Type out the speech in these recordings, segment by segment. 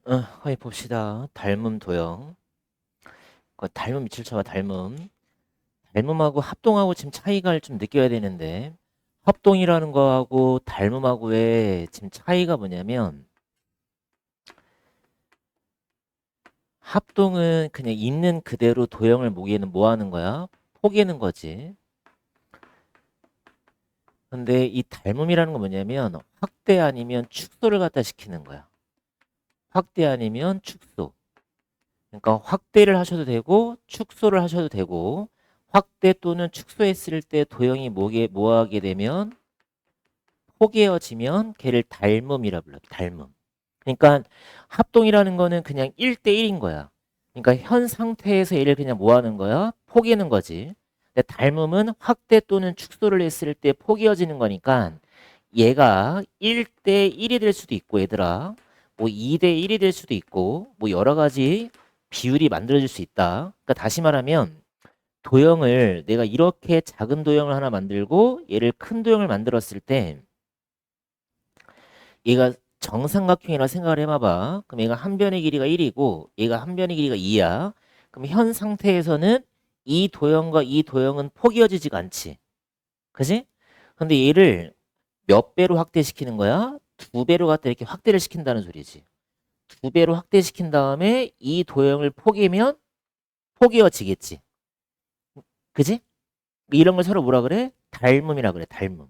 한번 봅시다. 닮음 도형. 닮음 밑줄 쳐봐, 닮음. 닮음하고 합동하고 지금 차이가 좀 느껴야 되는데, 합동이라는 거하고 닮음하고의 지금 차이가 뭐냐면, 합동은 그냥 있는 그대로 도형을 모기에는 뭐 하는 거야? 포개는 거지. 근데 이 닮음이라는 건 뭐냐면, 확대 아니면 축소를 갖다 시키는 거야. 확대 아니면 축소. 그러니까 확대를 하셔도 되고 축소를 하셔도 되고 확대 또는 축소했을 때 도형이 뭐하게 되면 포개어지면 걔를 닮음이라 불러. 닮음. 그러니까 합동이라는 거는 그냥 1대1인 거야. 그러니까 현 상태에서 얘를 그냥 뭐 하는 거야? 포개는 거지. 근데 닮음은 확대 또는 축소를 했을 때 포개어지는 거니까 얘가 1대1이 될 수도 있고 얘들아 뭐 2대1이 될 수도 있고 뭐 여러 가지 비율이 만들어질 수 있다. 그러니까 다시 말하면 도형을 내가 이렇게 작은 도형을 하나 만들고 얘를 큰 도형을 만들었을 때 얘가 정삼각형이라 생각을 해봐봐. 그럼 얘가 한 변의 길이가 1이고 얘가 한 변의 길이가 2야. 그럼 현 상태에서는 이 도형과 이 도형은 포개어지지가 않지. 그지? 근데 얘를 몇 배로 확대시키는 거야? 두 배로 갖다 이렇게 확대를 시킨다는 소리지. 두 배로 확대시킨 다음에 이 도형을 포개면 포개어지겠지. 그지? 이런 걸 서로 뭐라 그래? 닮음이라 그래. 닮음.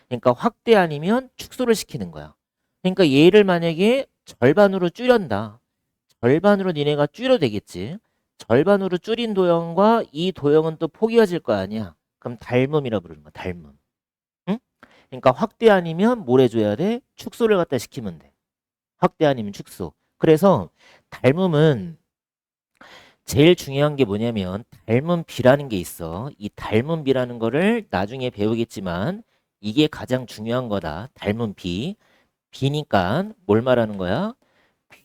그러니까 확대 아니면 축소를 시키는 거야. 그러니까 얘를 만약에 절반으로 줄였다. 절반으로 니네가 줄여도 되겠지. 절반으로 줄인 도형과 이 도형은 또 포개어질 거 아니야. 그럼 닮음이라 부르는 거야. 닮음. 응? 그러니까 확대 아니면 뭘 해줘야 돼? 축소를 갖다 시키면 돼. 확대 아니면 축소. 그래서 닮음은 제일 중요한 게 뭐냐면 닮은 비라는 게 있어. 이 닮은 비라는 거를 나중에 배우겠지만 이게 가장 중요한 거다. 닮은 비. 비니까 뭘 말하는 거야?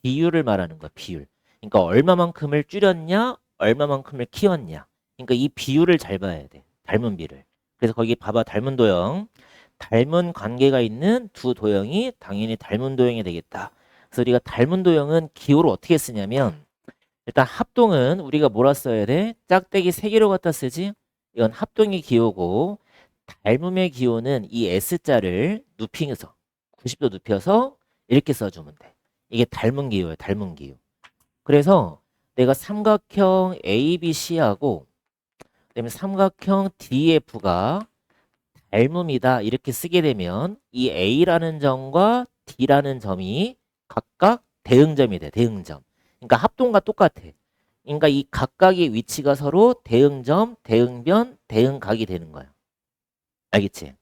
비율을 말하는 거야. 비율. 그러니까 얼마만큼을 줄였냐? 얼마만큼을 키웠냐? 그러니까 이 비율을 잘 봐야 돼. 닮은 비를. 그래서 거기 봐봐. 닮은 도형. 닮은 관계가 있는 두 도형이 당연히 닮은 도형이 되겠다. 그래서 우리가 닮은 도형은 기호를 어떻게 쓰냐면 일단 합동은 우리가 뭐라 써야 돼? 짝대기 3개로 갖다 쓰지? 이건 합동의 기호고 닮음의 기호는 이 S자를 눕히면서 90도 눕혀서 이렇게 써주면 돼. 이게 닮은 기호예요. 닮은 기호. 그래서 내가 삼각형 ABC하고 그다음에 삼각형 DF가 닮음이다 이렇게 쓰게 되면 이 A라는 점과 D라는 점이 각각 대응점이 돼. 대응점. 그러니까 합동과 똑같아. 그러니까 이 각각의 위치가 서로 대응점, 대응변, 대응각이 되는 거야. 알겠지?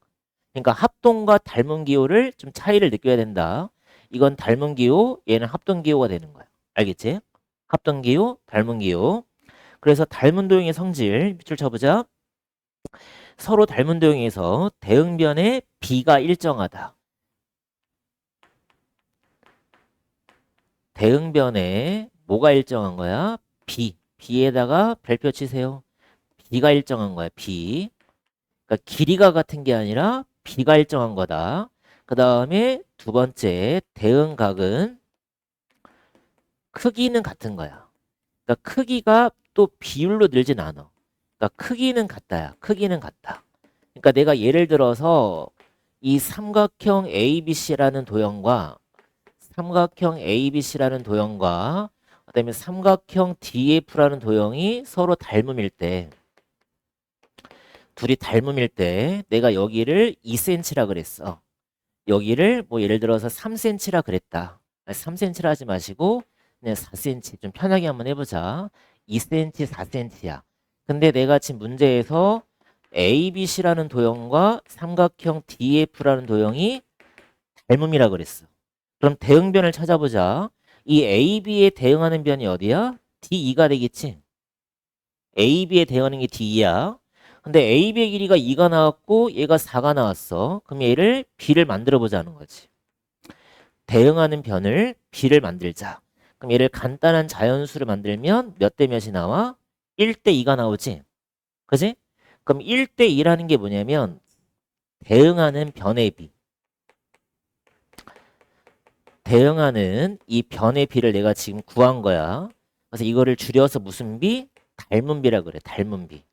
그러니까 합동과 닮은 기호를 좀 차이를 느껴야 된다. 이건 닮은 기호, 얘는 합동 기호가 되는 거야. 알겠지? 합동 기호, 닮은 기호. 그래서 닮은 도형의 성질 밑줄 쳐보자. 서로 닮은 도형에서 대응변의 비가 일정하다. 대응변에 뭐가 일정한 거야? 비. 비에다가 별표 치세요. 비가 일정한 거야. 비. 그러니까 길이가 같은 게 아니라 비가 일정한 거다. 그 다음에 두 번째 대응각은 크기는 같은 거야. 그러니까 크기가 또 비율로 늘진 않아. 그러니까 크기는 같다야. 크기는 같다. 그러니까 내가 예를 들어서 이 삼각형 ABC라는 도형과 삼각형 ABC라는 도형과 그다음에 삼각형 DF라는 도형이 서로 닮음일 때 둘이 닮음일 때 내가 여기를 2cm라 그랬어. 여기를 뭐 예를 들어서 3cm라 그랬다. 3cm라 하지 마시고 그냥 4cm 좀 편하게 한번 해보자. 2cm, 4cm야. 근데 내가 지금 문제에서 ABC라는 도형과 삼각형 DF라는 도형이 닮음이라 그랬어. 그럼 대응변을 찾아보자. 이 AB에 대응하는 변이 어디야? D2가 되겠지. AB에 대응하는 게 D야. 근데 AB의 길이가 2가 나왔고 얘가 4가 나왔어. 그럼 얘를 B를 만들어 보자는 거지. 대응하는 변을 B를 만들자. 그럼 얘를 간단한 자연수를 만들면 몇 대 몇이 나와? 1대 2가 나오지. 그지? 그럼 1대 2라는 게 뭐냐면 대응하는 변의 비. 대응하는 이 변의 비를 내가 지금 구한 거야. 그래서 이거를 줄여서 무슨 비? 닮은 비라 그래. 닮은 비.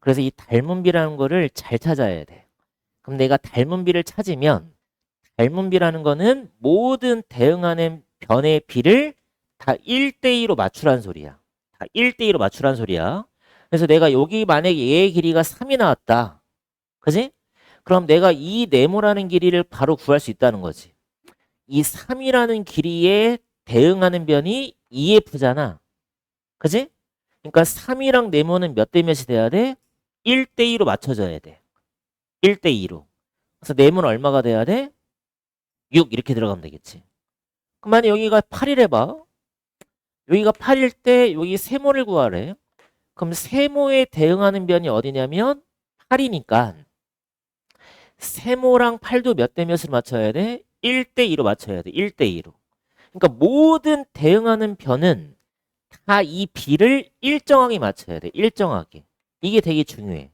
그래서 이 닮은 비라는 거를 잘 찾아야 돼. 그럼 내가 닮은 비를 찾으면 닮은 비라는 거는 모든 대응하는 변의 비를 다 1대2로 맞추라는 소리야. 다 1대2로 맞추라는 소리야. 그래서 내가 여기 만약에 얘의 길이가 3이 나왔다. 그지? 그럼 내가 이 네모라는 길이를 바로 구할 수 있다는 거지. 이 3이라는 길이에 대응하는 변이 EF잖아. 그지? 그러니까 3이랑 네모는 몇 대 몇이 돼야 돼? 1대2로 맞춰져야 돼. 1대2로. 그래서 네모는 얼마가 돼야 돼? 6 이렇게 들어가면 되겠지. 그럼 만약 여기가 8이래 봐. 여기가 8일 때 여기 세모를 구하래. 그럼 세모에 대응하는 변이 어디냐면 8이니까 세모랑 8도 몇 대 몇으로 맞춰야 돼? 1대2로 맞춰야 돼. 1대2로. 그러니까 모든 대응하는 변은 다 이 비를 일정하게 맞춰야 돼. 일정하게. 이게 되게 중요해.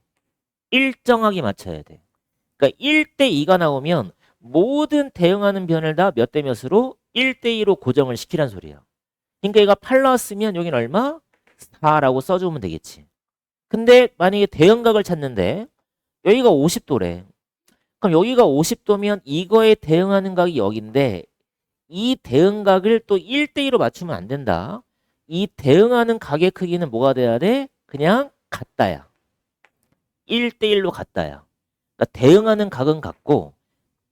일정하게 맞춰야 돼. 그러니까 1대2가 나오면 모든 대응하는 변을 다 몇 대 몇으로 1대2로 고정을 시키란 소리야. 그러니까 얘가 8 나왔으면 여긴 얼마? 4라고 써주면 되겠지. 근데 만약에 대응각을 찾는데 여기가 50도래. 그럼 여기가 50도면 이거에 대응하는 각이 여기인데 이 대응각을 또 1대2로 맞추면 안 된다. 이 대응하는 각의 크기는 뭐가 돼야 돼? 그냥 같다야. 1대1로 같다야. 그러니까 대응하는 각은 같고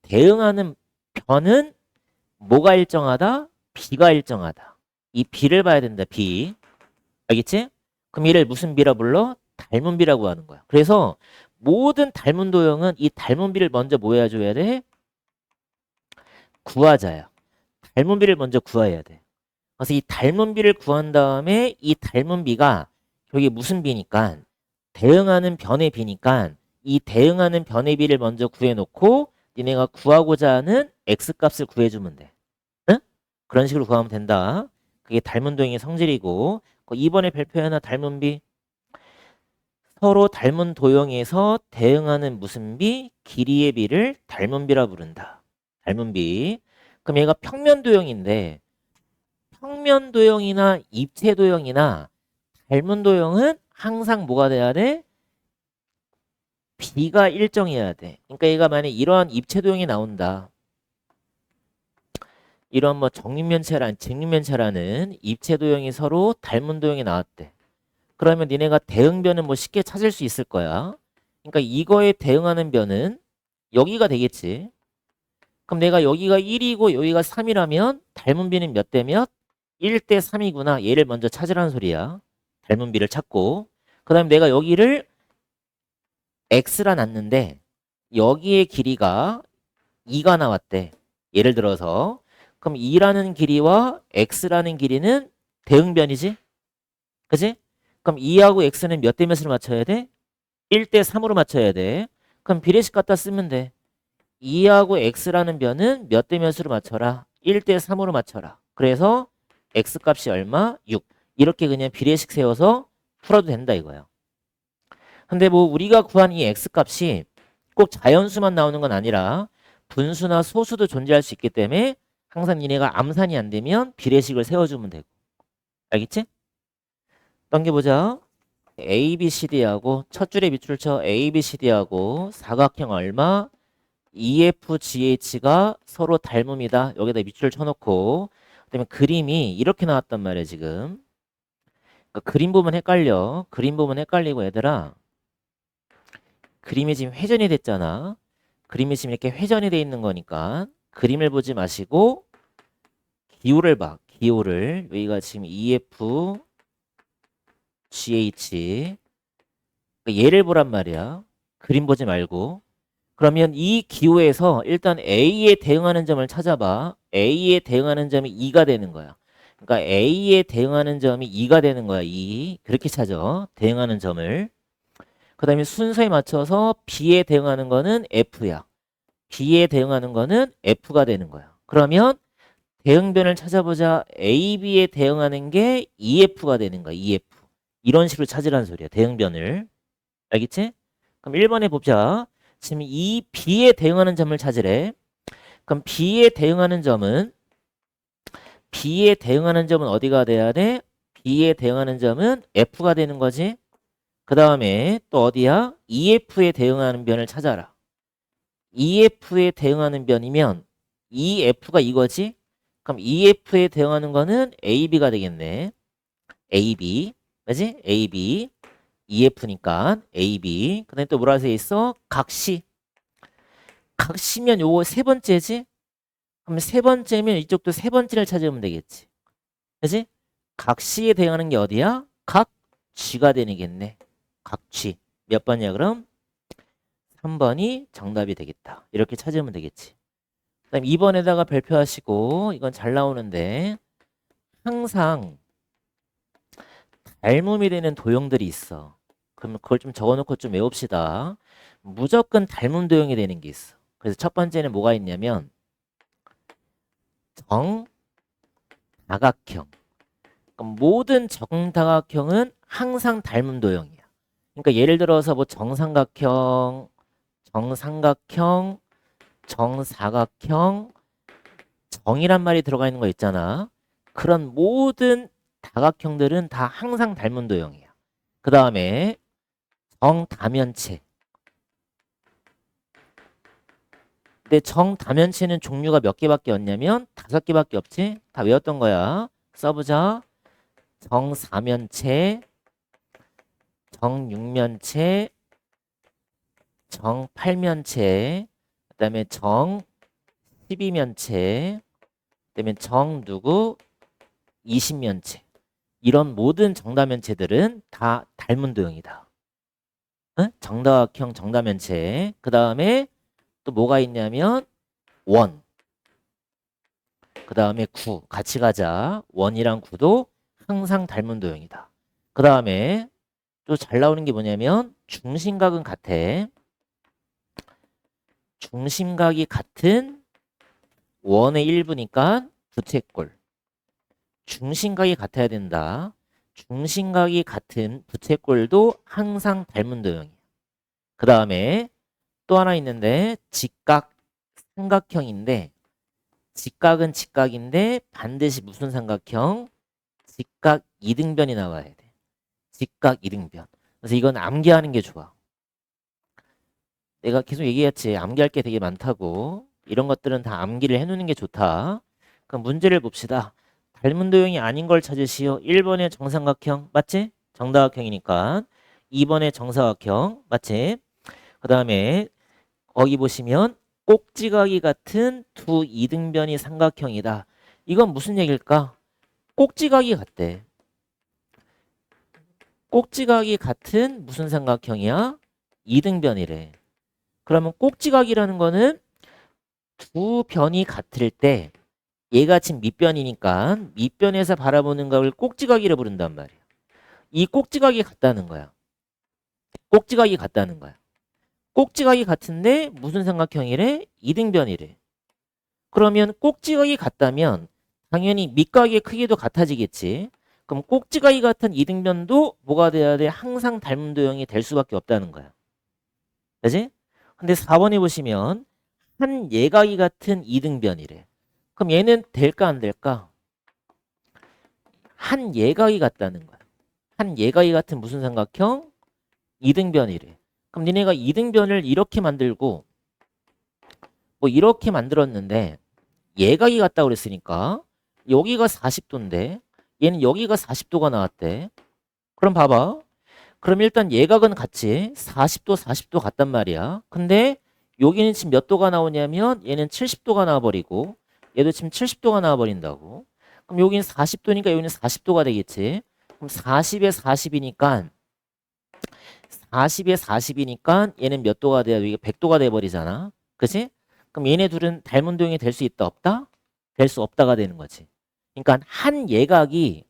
대응하는 변은 뭐가 일정하다? 비가 일정하다. 이 비를 봐야 된다. 비. 알겠지? 그럼 이를 무슨 비라 불러? 닮은 비라고 하는 거야. 그래서 모든 닮은 도형은 이 닮은 비를 먼저 뭐 해줘야 돼? 구하자야. 닮은 비를 먼저 구해야 돼. 그래서 이 닮은 비를 구한 다음에 이 닮은 비가 여기 무슨 비니까 대응하는 변의 비니까 이 대응하는 변의 비를 먼저 구해놓고 니네가 구하고자 하는 x값을 구해주면 돼. 응? 그런 식으로 구하면 된다. 그게 닮은 도형의 성질이고 이번에 발표하는 닮은 비 서로 닮은 도형에서 대응하는 무슨 비? 길이의 비를 닮은 비라 부른다. 닮은 비. 그럼 얘가 평면 도형인데 평면 도형이나 입체 도형이나 닮은 도형은 항상 뭐가 돼야 돼? 비가 일정해야 돼. 그러니까 얘가 만약 이러한 입체 도형이 나온다. 이런 뭐 정육면체란 직육면체라는 입체 도형이 서로 닮은 도형이 나왔대. 그러면 니네가 대응변은 뭐 쉽게 찾을 수 있을 거야. 그러니까 이거에 대응하는 변은 여기가 되겠지. 그럼 내가 여기가 1이고 여기가 3이라면 닮은 비는 몇 대 몇? 1대 3이구나. 얘를 먼저 찾으라는 소리야. 닮은 비를 찾고. 그 다음에 내가 여기를 x라 놨는데 여기의 길이가 2가 나왔대. 예를 들어서 그럼 2라는 길이와 x라는 길이는 대응변이지? 그지? 그럼 2하고 x는 몇 대 몇으로 맞춰야 돼? 1대 3으로 맞춰야 돼. 그럼 비례식 갖다 쓰면 돼. 2하고 x라는 변은 몇 대 몇으로 맞춰라? 1대 3으로 맞춰라. 그래서 x값이 얼마? 6. 이렇게 그냥 비례식 세워서 풀어도 된다 이거야. 근데 뭐 우리가 구한 이 x값이 꼭 자연수만 나오는 건 아니라 분수나 소수도 존재할 수 있기 때문에 항상 니네가 암산이 안 되면 비례식을 세워주면 되고. 알겠지? 넘겨보자. A, B, C, D하고 첫 줄에 밑줄 쳐. A, B, C, D하고 사각형 얼마? EFGH가 서로 닮음이다. 여기다 밑줄 쳐놓고 그다음에 그림이 이렇게 나왔단 말이야 지금. 그러니까 그림 보면 헷갈려. 그림 보면 헷갈리고 얘들아. 그림이 지금 회전이 됐잖아. 그림이 지금 이렇게 회전이 돼 있는 거니까 그림을 보지 마시고 기호를 봐. 기호를. 여기가 지금 EF GH 얘를 보란 말이야. 그림 보지 말고. 그러면 이 기호에서 일단 A에 대응하는 점을 찾아봐. A에 대응하는 점이 2가 되는 거야. 그러니까 A에 대응하는 점이 2가 되는 거야. 2. 그렇게 찾아. 대응하는 점을. 그 다음에 순서에 맞춰서 B에 대응하는 거는 F야. B에 대응하는 거는 F가 되는 거야. 그러면 대응변을 찾아보자. A, B에 대응하는 게 EF가 되는 거야. EF. 이런 식으로 찾으라는 소리야. 대응변을. 알겠지? 그럼 1번에 보자. 지금 이 B에 대응하는 점을 찾으래. 그럼 B에 대응하는 점은 B에 대응하는 점은 어디가 돼야 돼? B에 대응하는 점은 F가 되는 거지. 그 다음에 또 어디야? EF에 대응하는 변을 찾아라. EF에 대응하는 변이면 EF가 이거지? 그럼 EF에 대응하는 거는 AB가 되겠네. AB. 그지? AB. EF니까 AB. 그 다음에 또 뭐라 돼 있어? 각시. 각시면 요거 세 번째지? 그럼 세 번째면 이쪽도 세 번째를 찾으면 되겠지. 그지? 각시에 대응하는 게 어디야? 각쥐가 되겠네. 각쥐. 몇 번이야 그럼? 3번이 정답이 되겠다. 이렇게 찾으면 되겠지. 그 다음 2번에다가 별표하시고 이건 잘 나오는데 항상 닮음이 되는 도형들이 있어. 그러면 그걸 좀 적어놓고 좀 외웁시다. 무조건 닮은 도형이 되는 게 있어. 그래서 첫 번째는 뭐가 있냐면 정다각형. 그러니까 모든 정다각형은 항상 닮은 도형이야. 그러니까 예를 들어서 뭐 정삼각형, 정삼각형, 정사각형, 정이란 말이 들어가 있는 거 있잖아. 그런 모든 다각형들은 다 항상 닮은 도형이야. 그 다음에 정다면체. 근데 정다면체는 종류가 몇 개밖에 없냐면 5개밖에 없지? 다 외웠던 거야. 써보자. 정사면체, 정육면체, 정팔면체, 그 다음에 정12면체, 그 다음에 정누구 20면체. 이런 모든 정다면체들은 다 닮은 도형이다. 응? 정다각형 정다면체. 그 다음에 또 뭐가 있냐면 원. 그 다음에 구. 같이 가자. 원이랑 구도 항상 닮은 도형이다. 그 다음에 또 잘 나오는 게 뭐냐면 중심각은 같아. 중심각이 같은 원의 일부니까 부채꼴. 중심각이 같아야 된다. 중심각이 같은 부채꼴도 항상 닮은 도형이야. 그 다음에 또 하나 있는데 직각 삼각형인데 직각은 직각인데 반드시 무슨 삼각형? 직각 이등변이 나와야 돼. 직각 이등변. 그래서 이건 암기하는 게 좋아. 내가 계속 얘기했지. 암기할 게 되게 많다고. 이런 것들은 다 암기를 해놓는 게 좋다. 그럼 문제를 봅시다. 닮은 도형이 아닌 걸 찾으시오. 1번의 정삼각형 맞지? 정다각형이니까. 2번의 정사각형 맞지? 그 다음에 거기 보시면 꼭지각이 같은 두 이등변이 삼각형이다. 이건 무슨 얘기일까? 꼭지각이 같대. 꼭지각이 같은 무슨 삼각형이야? 이등변이래. 그러면 꼭지각이라는 거는 두 변이 같을 때 얘가 지금 밑변이니까 밑변에서 바라보는 각을 꼭지각이라 부른단 말이야. 이 꼭지각이 같다는 거야. 꼭지각이 같다는 거야. 꼭지각이 같은데 무슨 삼각형이래? 이등변이래. 그러면 꼭지각이 같다면 당연히 밑각의 크기도 같아지겠지. 그럼 꼭지각이 같은 이등변도 뭐가 돼야 돼? 항상 닮은 도형이 될 수밖에 없다는 거야. 그지? 근데 4번에 보시면 한 예각이 같은 이등변이래. 그럼 얘는 될까 안 될까? 한 예각이 같다는 거야. 한 예각이 같은 무슨 삼각형? 이등변이래. 그럼 니네가 이등변을 이렇게 만들고 뭐 이렇게 만들었는데 예각이 같다고 그랬으니까 여기가 40도인데 얘는 여기가 40도가 나왔대. 그럼 봐봐. 그럼 일단 예각은 같이 40도 40도 같단 말이야. 근데 여기는 지금 몇 도가 나오냐면 얘는 70도가 나와버리고 얘도 지금 70도가 나와버린다고. 그럼 여기는 40도니까 여기는 40도가 되겠지. 그럼 40에 40이니까 40에 40이니까 얘는 몇 도가 돼야 이게 100도가 돼버리잖아. 그치? 그럼 얘네 둘은 닮은 도형이 될 수 있다 없다? 될 수 없다가 되는 거지. 그러니까 한 예각이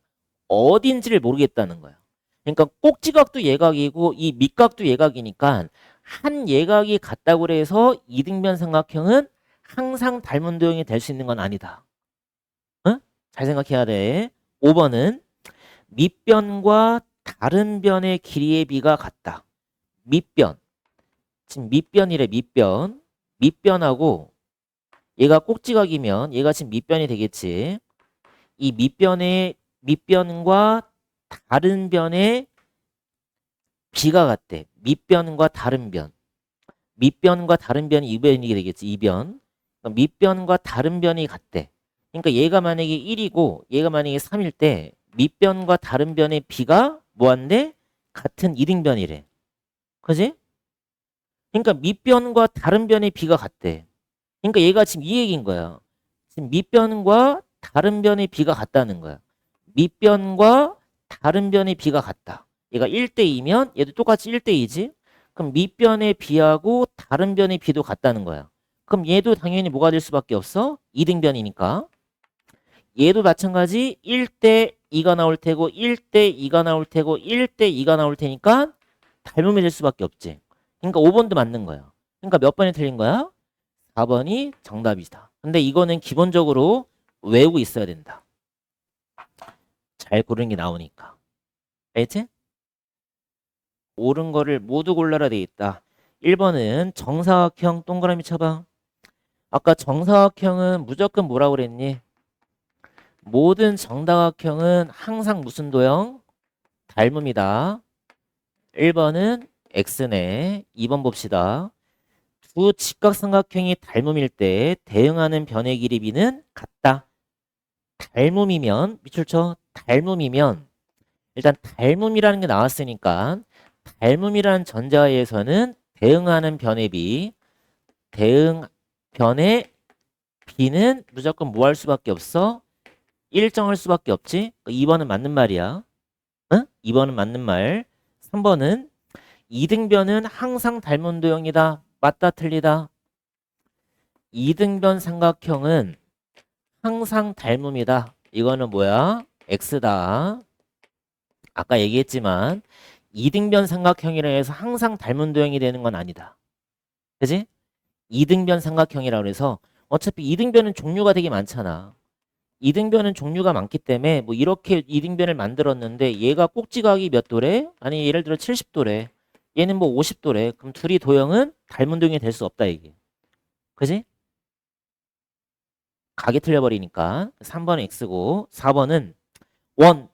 어딘지를 모르겠다는 거야. 그러니까 꼭지각도 예각이고 이 밑각도 예각이니까 한 예각이 같다고 해서 이등변 삼각형은 항상 닮은 도형이 될 수 있는 건 아니다. 응? 잘 생각해야 돼. 5번은 밑변과 다른 변의 길이의 비가 같다. 밑변. 지금 밑변이래 밑변. 밑변하고 얘가 꼭지각이면 얘가 지금 밑변이 되겠지. 이 밑변과 다른 변의 비가 같대. 밑변과 다른 변. 밑변과 다른 변이 이변이 되겠지. 이변. 밑변과 다른 변이 같대. 그러니까 얘가 만약에 1이고 얘가 만약에 3일 때 밑변과 다른 변의 비가 뭐한데? 같은 이등변이래. 그지? 그러니까 밑변과 다른 변의 비가 같대. 그러니까 얘가 지금 이 얘기인 거야. 지금 밑변과 다른 변의 비가 같다는 거야. 밑변과 다른 변의 비가 같다. 얘가 1대2면 얘도 똑같이 1대2지? 그럼 밑변의 비하고 다른 변의 비도 같다는 거야. 그럼 얘도 당연히 뭐가 될 수밖에 없어? 이등변이니까. 얘도 마찬가지 1대2가 나올 테고 1대2가 나올 테고 1대2가 나올 테니까 닮음이 될 수밖에 없지. 그러니까 5번도 맞는 거야. 그러니까 몇 번이 틀린 거야? 4번이 정답이다. 근데 이거는 기본적으로 외우고 있어야 된다. 잘 고르는 게 나오니까. 알겠지? 옳은 거를 모두 골라라 돼 있다. 1번은 정사각형 동그라미 쳐봐. 아까 정사각형은 무조건 뭐라고 그랬니? 모든 정다각형은 항상 무슨 도형? 닮음이다. 1번은 X네. 2번 봅시다. 두 직각삼각형이 닮음일 때 대응하는 변의 길이 B는 같다. 닮음이면 밑줄 쳐. 닮음이면 일단 닮음이라는 게 나왔으니까 닮음이라는 전제하에서는 대응하는 변의 B, 대응 변의 B는 무조건 뭐 할 수밖에 없어? 일정할 수밖에 없지. 2번은 맞는 말이야. 응? 2번은 맞는 말. 3번은 이등변은 항상 닮은 도형이다. 맞다 틀리다. 이등변 삼각형은 항상 닮음이다. 이거는 뭐야? X다. 아까 얘기했지만 이등변 삼각형이라 해서 항상 닮은 도형이 되는 건 아니다. 그지? 이등변 삼각형이라고 해서 어차피 이등변은 종류가 되게 많잖아. 이등변은 종류가 많기 때문에 뭐 이렇게 이등변을 만들었는데 얘가 꼭지각이 몇 도래? 아니 예를 들어 70도래. 얘는 뭐 50도래. 그럼 둘이 도형은 닮은 도형이 될 수 없다 이게. 그지? 각이 틀려버리니까 3번은 X고 4번은 원.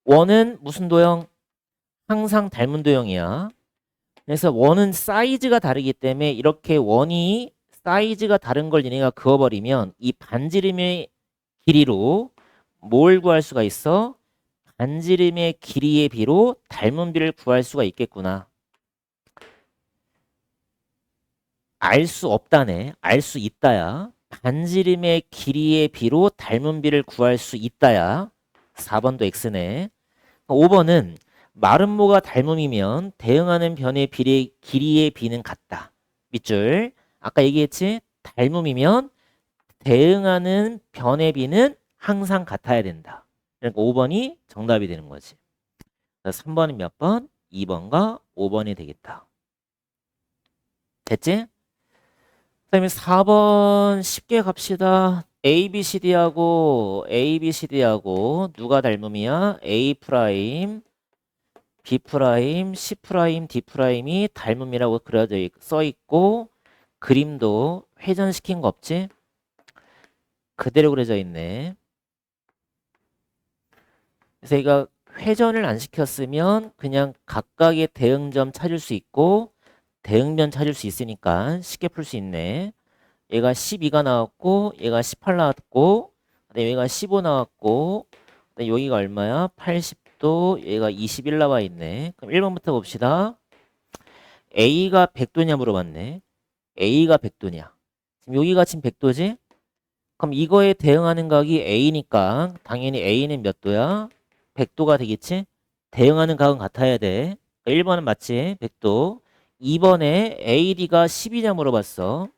원은 무슨 도형? 항상 닮은 도형이야. 그래서 원은 사이즈가 다르기 때문에 이렇게 원이 사이즈가 다른 걸 얘네가 그어버리면 이 반지름의 길이로 뭘 구할 수가 있어? 반지름의 길이의 비로 닮은 비를 구할 수가 있겠구나. 알 수 없다네. 알 수 있다야. 반지름의 길이의 비로 닮은 비를 구할 수 있다야. 4번도 X네. 5번은 마름모가 닮음이면 대응하는 변의 길이의 비는 같다. 밑줄. 아까 얘기했지? 닮음이면 대응하는 변의 비는 항상 같아야 된다. 그러니까 5번이 정답이 되는 거지. 3번은 몇 번? 2번과 5번이 되겠다. 됐지? 그다음에 4번 쉽게 갑시다. A, B, C, D하고 A, B, C, D하고 누가 닮음이야? A 프라임, B 프라임, C 프라임, D 프라임이 닮음이라고 써 있고 그림도 회전시킨 거 없지? 그대로 그려져 있네. 그래서 얘가 회전을 안 시켰으면 그냥 각각의 대응점 찾을 수 있고 대응변 찾을 수 있으니까 쉽게 풀 수 있네. 얘가 12가 나왔고 얘가 18 나왔고 그다음에 얘가 15 나왔고 그다음에 여기가 얼마야? 80도 얘가 21 나와 있네. 그럼 1번부터 봅시다. A가 100도냐 물어봤네. A가 100도냐. 지금 여기가 지금 100도지? 그럼 이거에 대응하는 각이 A니까 당연히 A는 몇 도야? 100도가 되겠지? 대응하는 각은 같아야 돼. 1번은 맞지? 100도. 2번에 AD가 10이냐 물어봤어.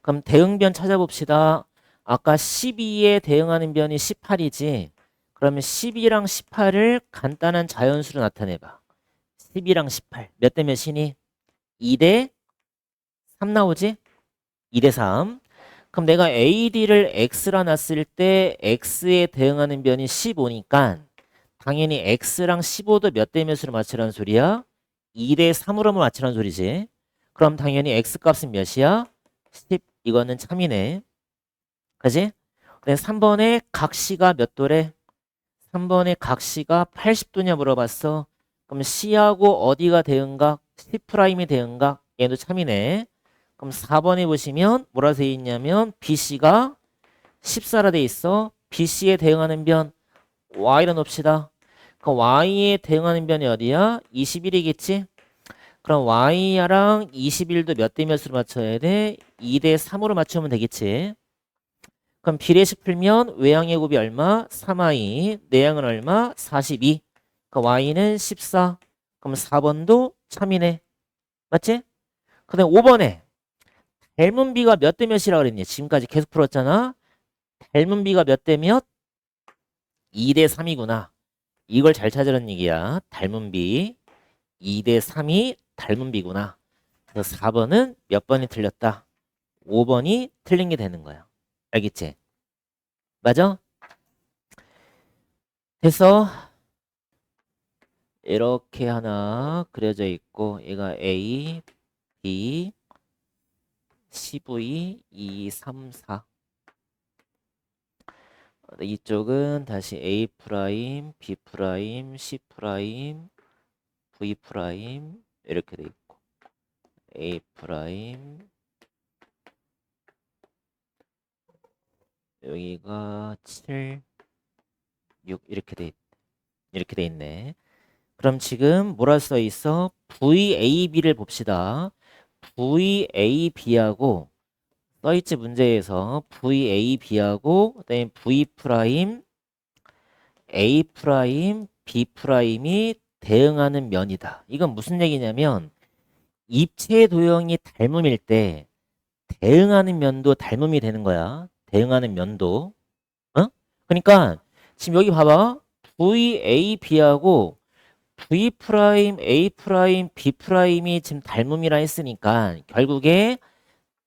그럼 대응변 찾아봅시다. 아까 12에 대응하는 변이 18이지. 그러면 12랑 18을 간단한 자연수로 나타내봐. 12랑 18. 몇 대 몇이니? 2대 3 나오지? 2대 3. 그럼 내가 AD를 X라 놨을 때 X에 대응하는 변이 15니까 당연히 X랑 15도 몇 대 몇으로 맞추라는 소리야? 2대 3으로 맞추라는 소리지. 그럼 당연히 X 값은 몇이야? 10. 이거는 참이네. 그지? 네, 3번에 각시가 몇 도래? 3번에 각시가 80도냐 물어봤어. 그럼 C하고 어디가 대응각? C'이 대응각? 얘도 참이네. 그럼 4번에 보시면 뭐라 돼 있냐면 BC가 14라 돼 있어. BC에 대응하는 변 Y로 놓읍시다. 그럼 Y에 대응하는 변이 어디야? 21이겠지? 그럼 Y랑 21도 몇 대 몇으로 맞춰야 돼? 2대 3으로 맞추면 되겠지? 그럼 비례식 풀면 외양의 곱이 얼마? 3i. 내양은 얼마? 42. 그럼 y는 14. 그럼 4번도 참이네. 맞지? 그 다음에 5번에 닮은 비가 몇 대 몇이라고 그랬니? 지금까지 계속 풀었잖아. 닮은 비가 몇 대 몇? 2대 3이구나. 이걸 잘 찾으라는 얘기야. 닮은 비 2대 3이 닮은 비구나. 그래서 4번은 몇 번이 틀렸다? 5번이 틀린 게 되는 거야. 알겠지? 맞아? 됐어? 이렇게 하나 그려져 있고 얘가 A, B, CV, 2, 3, 4 이쪽은 다시 A 프라임, B 프라임, C 프라임, V 프라임 이렇게 돼 있고 A 프라임 여기가 7, 6 이렇게 돼 있네. 그럼 지금 뭐라 써 있어? VAB를 봅시다. VAB하고 써있지 문제에서 VAB하고 그다음에 V 프라임, A 프라임, B 프라임이 대응하는 면이다. 이건 무슨 얘기냐면 입체 도형이 닮음일 때 대응하는 면도 닮음이 되는 거야. 대응하는 면도. 어? 그러니까 지금 여기 봐봐. VAB하고 V 프라임, A 프라임, B 프라임이 지금 닮음이라 했으니까 결국에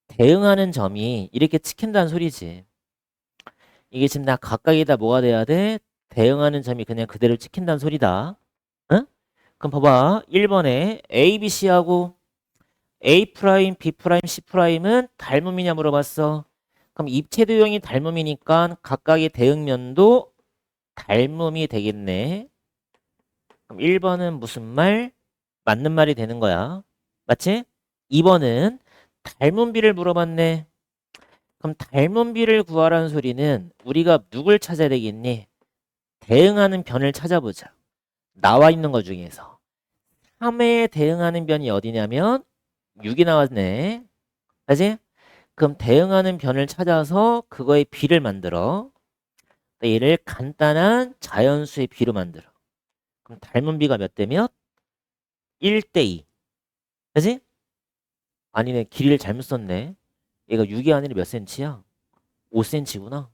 대응하는 점이 이렇게 찍힌다는 소리지. 이게 지금 나 각각에다 뭐가 돼야 돼? 대응하는 점이 그냥 그대로 찍힌다는 소리다. 응? 그럼 봐봐. 1번에 A, B, C하고 A 프라임, B 프라임, C 프라임은 닮음이냐 물어봤어. 그럼 입체 도형이 닮음이니까 각각의 대응면도 닮음이 되겠네. 그럼 1번은 무슨 말? 맞는 말이 되는 거야. 맞지? 2번은 닮은 비를 물어봤네. 그럼 닮은 비를 구하라는 소리는 우리가 누굴 찾아야 되겠니? 대응하는 변을 찾아보자. 나와 있는 것 중에서 3회에 대응하는 변이 어디냐면 6이 나왔네. 그지? 그럼 대응하는 변을 찾아서 그거의 비를 만들어. 얘를 간단한 자연수의 비로 만들어. 그럼 닮은 비가 몇 대 몇? 1대 2. 그지? 아니네. 길이를 잘못 썼네. 얘가 6이 아니라 몇 센치야? 5cm구나.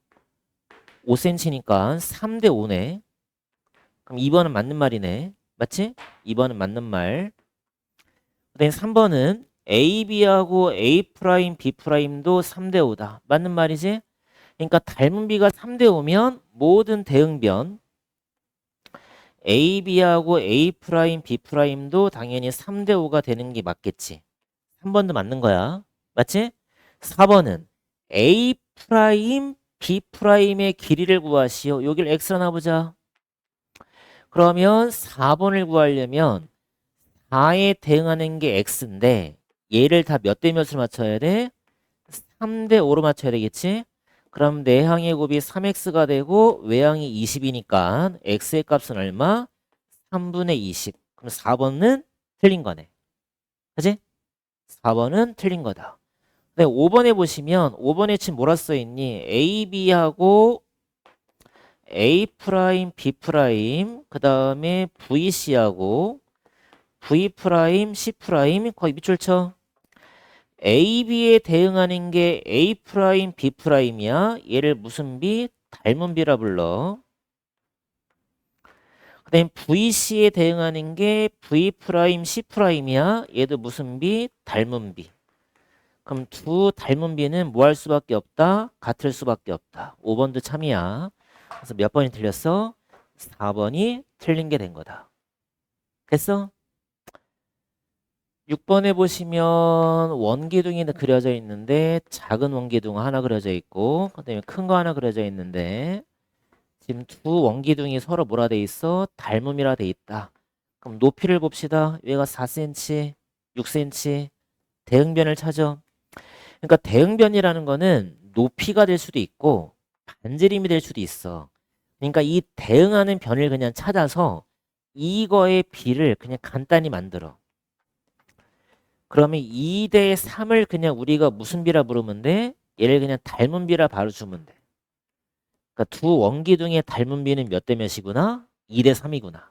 5cm니까 3대 5네. 그럼 2번은 맞는 말이네. 맞지? 2번은 맞는 말. 그다음에 3번은 AB하고 A 프라임, B 프라임도 3대 5다. 맞는 말이지? 그러니까 닮은 비가 3대 5면 모든 대응변 AB하고 A 프라임, B 프라임도 당연히 3대 5가 되는 게 맞겠지. 3번도 맞는 거야. 맞지? 4번은 A 프라임, B 프라임의 길이를 구하시오. 여기를 X로 놔보자. 그러면 4번을 구하려면 4에 대응하는 게 X인데 얘를 다 몇 대 몇으로 맞춰야 돼? 3대 5로 맞춰야 되겠지? 그럼 내항의 곱이 3X가 되고 외항이 20이니까 X의 값은 얼마? 3분의 20. 그럼 4번은 틀린 거네. 그치? 4번은 틀린 거다. 네, 5번에 보시면 5번에 지금 뭐라 써있니? AB하고 A 프라임, B 프라임, 그 다음에 VC하고 V 프라임, C 프라임 거의 밑줄 쳐. AB에 대응하는 게 A 프라임, B 프라임이야. 얘를 무슨 비? 닮은 비라 불러. 그 다음에 VC에 대응하는 게 V 프라임, C 프라임이야. 얘도 무슨 비? 닮은 비. 그럼 두 닮은 비는 뭐 할 수밖에 없다? 같을 수밖에 없다. 5번도 참이야. 그래서 몇 번이 틀렸어? 4번이 틀린 게 된 거다. 됐어? 6번에 보시면 원기둥이 그려져 있는데 작은 원기둥 하나 그려져 있고 그다음에 큰 거 하나 그려져 있는데 지금 두 원기둥이 서로 뭐라 돼 있어? 닮음이라 돼 있다. 그럼 높이를 봅시다. 얘가 4cm, 6cm. 대응변을 찾아. 그러니까 대응변이라는 거는 높이가 될 수도 있고 반지름이 될 수도 있어. 그러니까 이 대응하는 변을 그냥 찾아서 이거의 비를 그냥 간단히 만들어. 그러면 2대 3을 그냥 우리가 무슨 비라 부르면 돼? 얘를 그냥 닮은 비라 바로 주면 돼. 그러니까 두 원기둥의 닮은 비는 몇 대 몇이구나? 2대 3이구나.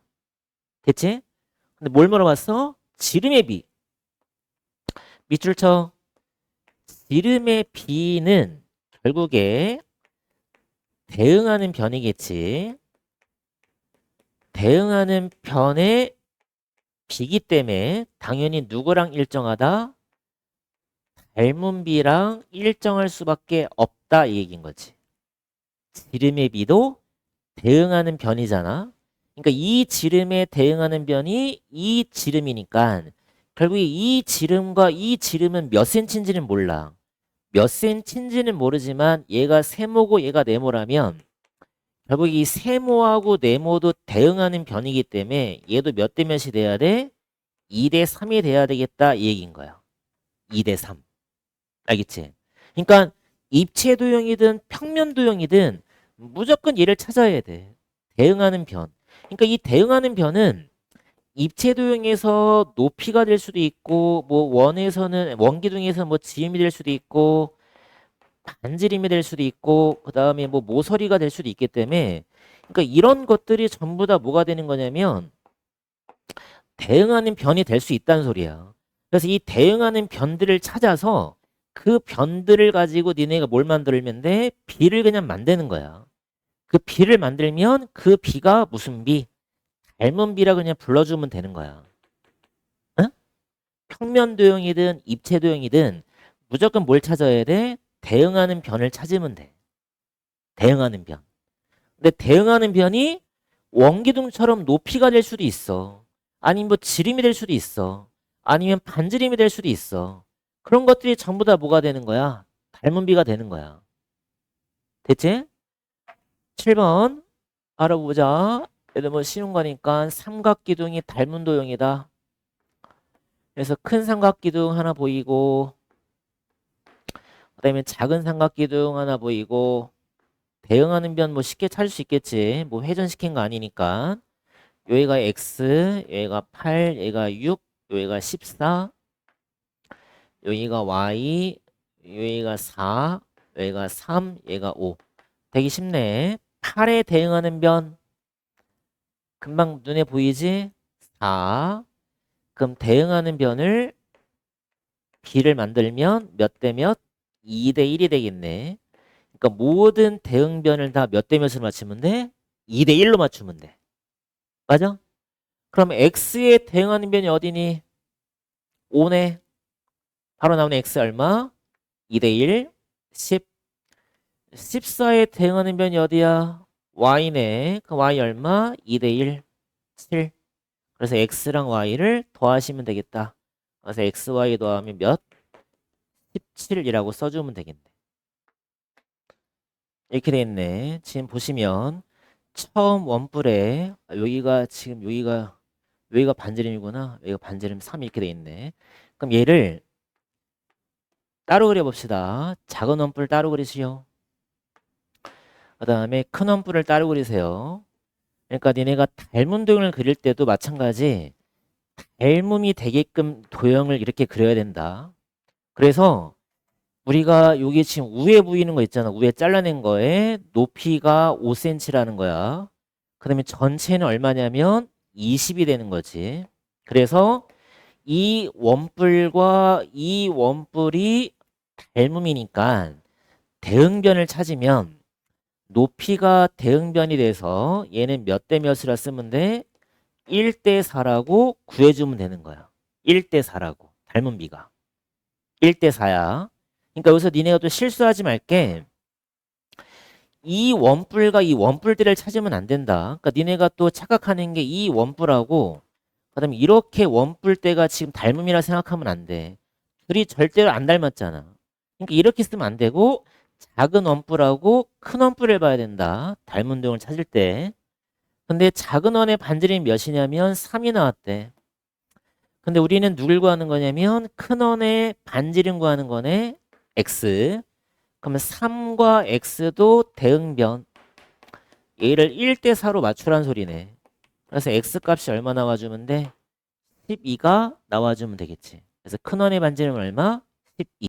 됐지? 근데 뭘 물어봤어? 지름의 비. 밑줄 쳐. 지름의 비는 결국에 대응하는 변이겠지. 대응하는 변의 비기 때문에 당연히 누구랑 일정하다? 닮은 비랑 일정할 수밖에 없다 이 얘기인 거지. 지름의 비도 대응하는 변이잖아. 그러니까 이 지름에 대응하는 변이 이 지름이니까 결국에 이 지름과 이 지름은 몇 센치인지는 몰라. 몇 센치인지는 모르지만 얘가 세모고 얘가 네모라면 결국 이 세모하고 네모도 대응하는 변이기 때문에 얘도 몇 대 몇이 돼야 돼? 2대 3이 돼야 되겠다 이 얘기인 거야. 2대 3. 알겠지? 그러니까 입체 도형이든 평면 도형이든 무조건 얘를 찾아야 돼. 대응하는 변. 그러니까 이 대응하는 변은 입체 도형에서 높이가 될 수도 있고 뭐 원에서는 원기둥에서 뭐 지름이 될 수도 있고 반지름이 될 수도 있고 그다음에 뭐 모서리가 될 수도 있기 때문에 그러니까 이런 것들이 전부 다 뭐가 되는 거냐면 대응하는 변이 될 수 있다는 소리야. 그래서 이 대응하는 변들을 찾아서 그 변들을 가지고 니네가 뭘 만들면 돼? 비를 그냥 만드는 거야. 그 비를 만들면 그 비가 무슨 비? 닮은 비라 그냥 불러주면 되는 거야. 응? 평면 도형이든 입체 도형이든 무조건 뭘 찾아야 돼? 대응하는 변을 찾으면 돼. 대응하는 변. 근데 대응하는 변이 원기둥처럼 높이가 될 수도 있어. 아니면 뭐 지름이 될 수도 있어. 아니면 반지름이 될 수도 있어. 그런 것들이 전부 다 뭐가 되는 거야? 닮은 비가 되는 거야. 됐지? 7번 알아보자. 얘들 뭐 쉬운 거니까 삼각기둥이 닮은 도형이다. 그래서 큰 삼각기둥 하나 보이고 그다음에 작은 삼각기둥 하나 보이고 대응하는 변 뭐 쉽게 찾을 수 있겠지. 뭐 회전시킨 거 아니니까. 여기가 x, 여기가 8, 여기가 6, 여기가 14, 여기가 y, 여기가 4, 여기가 3, 여기가 5. 되게 쉽네. 8에 대응하는 변 금방 눈에 보이지? 4. 그럼 대응하는 변을 b를 만들면 몇 대 몇? 2대 1이 되겠네. 그러니까 모든 대응변을 다 몇 대 몇으로 맞추면 돼? 2대 1로 맞추면 돼. 맞아? 그럼 x에 대응하는 변이 어디니? 5네. 바로 나오는 x 얼마? 2대 1, 10. 14에 대응하는 변이 어디야? y네. 그럼 y 얼마? 2대 1, 7. 그래서 x랑 y를 더하시면 되겠다. 그래서 x, y 더하면 몇? 17이라고 써주면 되겠네. 이렇게 돼 있네. 지금 보시면 처음 원뿔에 여기가 지금 여기가 반지름이구나. 여기가 반지름 3 이렇게 돼 있네. 그럼 얘를 따로 그려봅시다. 작은 원뿔 따로 그리시오. 그 다음에 큰 원뿔을 따로 그리세요. 그러니까 니네가 닮은 도형을 그릴 때도 마찬가지 닮음이 되게끔 도형을 이렇게 그려야 된다. 그래서 우리가 여기 지금 위에 보이는 거 있잖아. 위에 잘라낸 거에 높이가 5cm라는 거야. 그 다음에 전체는 얼마냐면 20이 되는 거지. 그래서 이 원뿔과 이 원뿔이 닮음이니까 대응변을 찾으면 높이가 대응변이 돼서 얘는 몇 대 몇이라 쓰면 돼? 1대 4라고 구해주면 되는 거야. 1대 4라고. 닮은 비가. 1대 4야. 그러니까 여기서 니네가 또 실수하지 말게. 이 원뿔과 이 원뿔들을 찾으면 안 된다. 그러니까 니네가 또 착각하는 게 이 원뿔하고 그다음에 이렇게 원뿔 때가 지금 닮음이라 생각하면 안 돼. 둘이 절대로 안 닮았잖아. 그러니까 이렇게 쓰면 안 되고 작은 원뿔하고 큰 원뿔을 봐야 된다. 닮은 도형을 찾을 때. 근데 작은 원의 반지름이 몇이냐면 3이 나왔대. 근데 우리는 누굴 구하는 거냐면 큰 원의 반지름 구하는 거네. x. 그러면 3과 x도 대응변. 얘를 1대 4로 맞추란 소리네. 그래서 x 값이 얼마 나와주면 돼? 12가 나와주면 되겠지. 그래서 큰 원의 반지름은 얼마? 12.